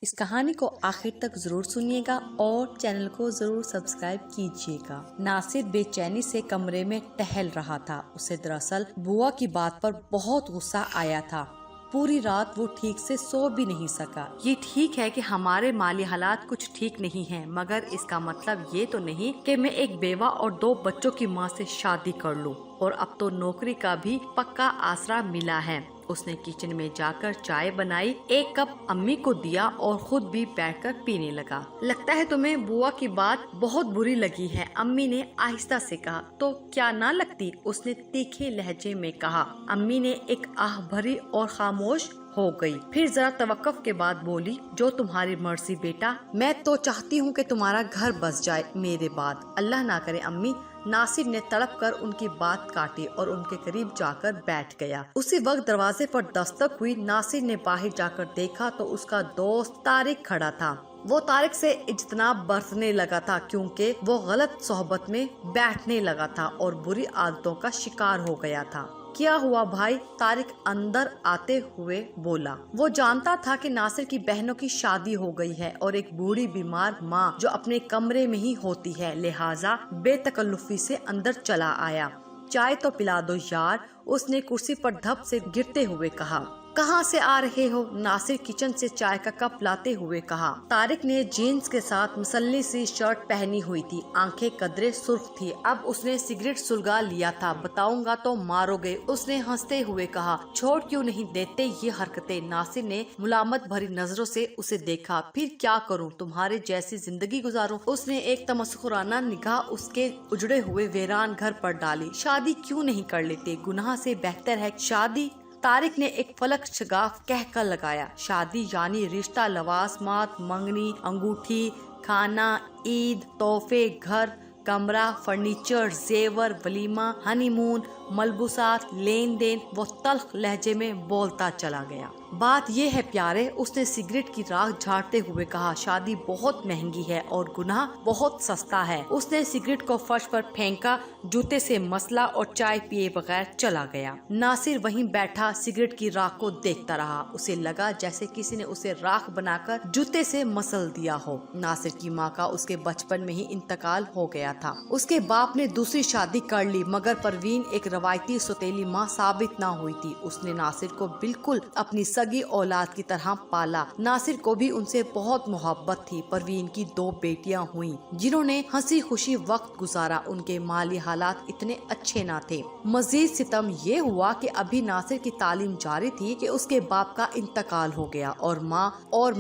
اس کہانی کو آخر تک ضرور سنیے گا اور چینل کو ضرور سبسکرائب کیجیے گا۔ ناصر بے چینی سے کمرے میں ٹہل رہا تھا۔ اسے دراصل بوا کی بات پر بہت غصہ آیا تھا۔ پوری رات وہ ٹھیک سے سو بھی نہیں سکا۔ یہ ٹھیک ہے کہ ہمارے مالی حالات کچھ ٹھیک نہیں ہیں، مگر اس کا مطلب یہ تو نہیں کہ میں ایک بیوہ اور 2 بچوں کی ماں سے شادی کر لوں، اور اب تو نوکری کا بھی پکا آسرا ملا ہے۔ اس نے کچن میں جا کر چائے بنائی، 1 کپ امی کو دیا اور خود بھی بیٹھ کر پینے لگا۔ لگتا ہے تمہیں بوا کی بات بہت بری لگی ہے، امی نے آہستہ سے کہا۔ تو کیا نہ لگتی، اس نے تیکھے لہجے میں کہا۔ امی نے ایک آہ بھری اور خاموش ہو گئی، پھر ذرا توقف کے بعد بولی، جو تمہاری مرضی بیٹا، میں تو چاہتی ہوں کہ تمہارا گھر بس جائے میرے بعد۔ اللہ نہ کرے امی۔ ناصر نے تڑپ کر ان کی بات کاٹی اور ان کے قریب جا کر بیٹھ گیا۔ اسی وقت دروازے پر دستک ہوئی۔ ناصر نے باہر جا کر دیکھا تو اس کا دوست طارق کھڑا تھا۔ وہ طارق سے اجتناب برتنے لگا تھا کیونکہ وہ غلط صحبت میں بیٹھنے لگا تھا اور بری عادتوں کا شکار ہو گیا تھا۔ کیا ہوا بھائی؟ طارق اندر آتے ہوئے بولا۔ وہ جانتا تھا کہ ناصر کی بہنوں کی شادی ہو گئی ہے اور ایک بوڑھی بیمار ماں جو اپنے کمرے میں ہی ہوتی ہے، لہٰذا بے تکلفی سے اندر چلا آیا۔ چائے تو پلا دو یار، اس نے کرسی پر دھپ سے گرتے ہوئے کہا۔ کہاں سے آ رہے ہو؟ ناصر کچن سے چائے کا کپ لاتے ہوئے کہا۔ طارق نے جینز کے ساتھ مسلی سی شرٹ پہنی ہوئی تھی، آنکھیں قدرے سرخ تھی۔ اب اس نے سگریٹ سلگا لیا تھا۔ بتاؤں گا تو مارو گے، اس نے ہنستے ہوئے کہا۔ چھوڑ کیوں نہیں دیتے یہ حرکتیں؟ ناصر نے ملامت بھری نظروں سے اسے دیکھا۔ پھر کیا کروں، تمہارے جیسی زندگی گزاروں؟ اس نے ایک تمسخرانہ نگاہ اس کے اجڑے ہوئے ویران گھر پر ڈالی۔ شادی کیوں نہیں کر لیتے؟ گناہ سے بہتر ہے شادی۔ طارق نے ایک فلک شگاف کہہ کر لگایا۔ شادی یعنی رشتہ، لوازمات، منگنی، انگوٹھی، کھانا، عید، تحفے، گھر، کمرہ، فرنیچر، زیور، ولیمہ، ہنی مون، ملبوسات، لین دین۔ وہ تلخ لہجے میں بولتا چلا گیا۔ بات یہ ہے پیارے، اس نے سگریٹ کی راکھ جھاڑتے ہوئے کہا، شادی بہت مہنگی ہے اور گناہ بہت سستا ہے۔ اس نے سگریٹ کو فرش پر پھینکا، جوتے سے مسلا اور چائے پیے بغیر چلا گیا۔ ناصر وہیں بیٹھا سگریٹ کی راکھ کو دیکھتا رہا۔ اسے لگا جیسے کسی نے اسے راکھ بنا کر جوتے سے مسل دیا ہو۔ ناصر کی ماں کا اس کے بچپن میں ہی انتقال ہو گیا تھا۔ اس کے باپ نے دوسری شادی کر لی، مگر پروین ایک روایتی سوتیلی ماں ثابت نہ ہوئی تھی۔ اس نے ناصر کو بالکل اپنی سگی اولاد کی طرح پالا۔ ناصر کو بھی ان سے بہت محبت تھی۔ پروین کی 2 بیٹیاں ہوئیں جنہوں نے ہنسی خوشی وقت گزارا۔ ان کے مالی حالات اتنے اچھے نہ تھے۔ مزید ستم یہ ہوا کہ ابھی ناصر کی تعلیم جاری تھی کہ اس کے باپ کا انتقال ہو گیا اور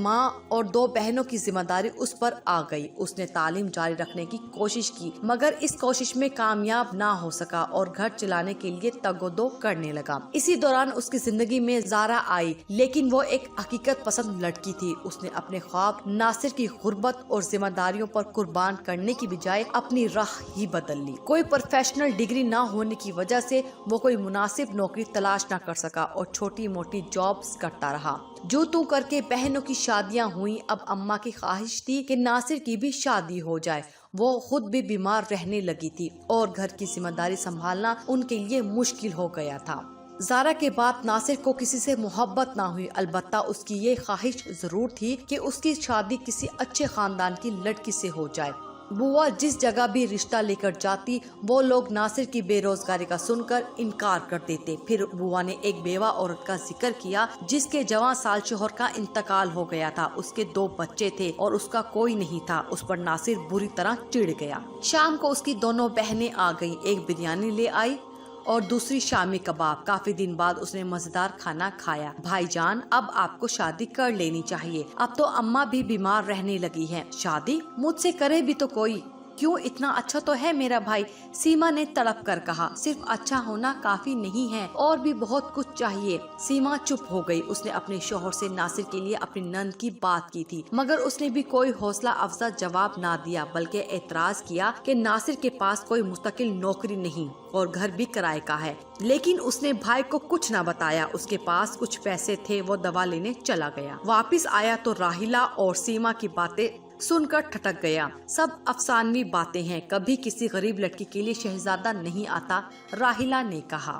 ماں اور 2 بہنوں کی ذمہ داری اس پر آ گئی۔ اس نے تعلیم جاری رکھنے کی کوشش کی، مگر اس کوشش میں کامیاب نہ ہو سکا اور گھر چلانے کے لیے تگ و دو کرنے لگا۔ اسی دوران اس کی زندگی میں زارا آئی، لیکن وہ ایک حقیقت پسند لڑکی تھی۔ اس نے اپنے خواب ناصر کی غربت اور ذمہ داریوں پر قربان کرنے کی بجائے اپنی راہ ہی بدل لی۔ کوئی پروفیشنل ڈگری نہ ہونے کی وجہ سے وہ کوئی مناسب نوکری تلاش نہ کر سکا اور چھوٹی موٹی جابز کرتا رہا۔ جو تو کر کے بہنوں کی شادیاں ہوئیں۔ اب اماں کی خواہش تھی کہ ناصر کی بھی شادی ہو جائے۔ وہ خود بھی بیمار رہنے لگی تھی اور گھر کی ذمہ داری سنبھالنا ان کے لیے مشکل ہو گیا تھا۔ زارا کے بعد ناصر کو کسی سے محبت نہ ہوئی، البتہ اس کی یہ خواہش ضرور تھی کہ اس کی شادی کسی اچھے خاندان کی لڑکی سے ہو جائے۔ بوا جس جگہ بھی رشتہ لے کر جاتی، وہ لوگ ناصر کی بے روزگاری کا سن کر انکار کر دیتے۔ پھر بوا نے ایک بیوہ عورت کا ذکر کیا جس کے جوان سال شوہر کا انتقال ہو گیا تھا۔ اس کے 2 بچے تھے اور اس کا کوئی نہیں تھا۔ اس پر ناصر بری طرح چڑ گیا۔ شام کو اس کی دونوں بہنیں آ گئیں، ایک بریانی لے آئی اور دوسری شامی کباب۔ کافی دن بعد اس نے مزیدار کھانا کھایا۔ بھائی جان، اب آپ کو شادی کر لینی چاہیے، اب تو اماں بھی بیمار رہنے لگی ہیں۔ شادی مجھ سے کرے بھی تو کوئی؟ کیوں، اتنا اچھا تو ہے میرا بھائی، سیما نے تڑپ کر کہا۔ صرف اچھا ہونا کافی نہیں ہے، اور بھی بہت کچھ چاہیے۔ سیما چپ ہو گئی۔ اس نے اپنے شوہر سے ناصر کے لیے اپنی نند کی بات کی تھی، مگر اس نے بھی کوئی حوصلہ افزا جواب نہ دیا، بلکہ اعتراض کیا کہ ناصر کے پاس کوئی مستقل نوکری نہیں اور گھر بھی کرائے کا ہے۔ لیکن اس نے بھائی کو کچھ نہ بتایا۔ اس کے پاس کچھ پیسے تھے، وہ دوا لینے چلا گیا۔ واپس آیا تو راہیلہ اور سیما کی باتیں سن کر ٹھٹک گیا۔ سب افسانوی باتیں ہیں، کبھی کسی غریب لڑکی کے لیے شہزادہ نہیں آتا، راہیلہ نے کہا۔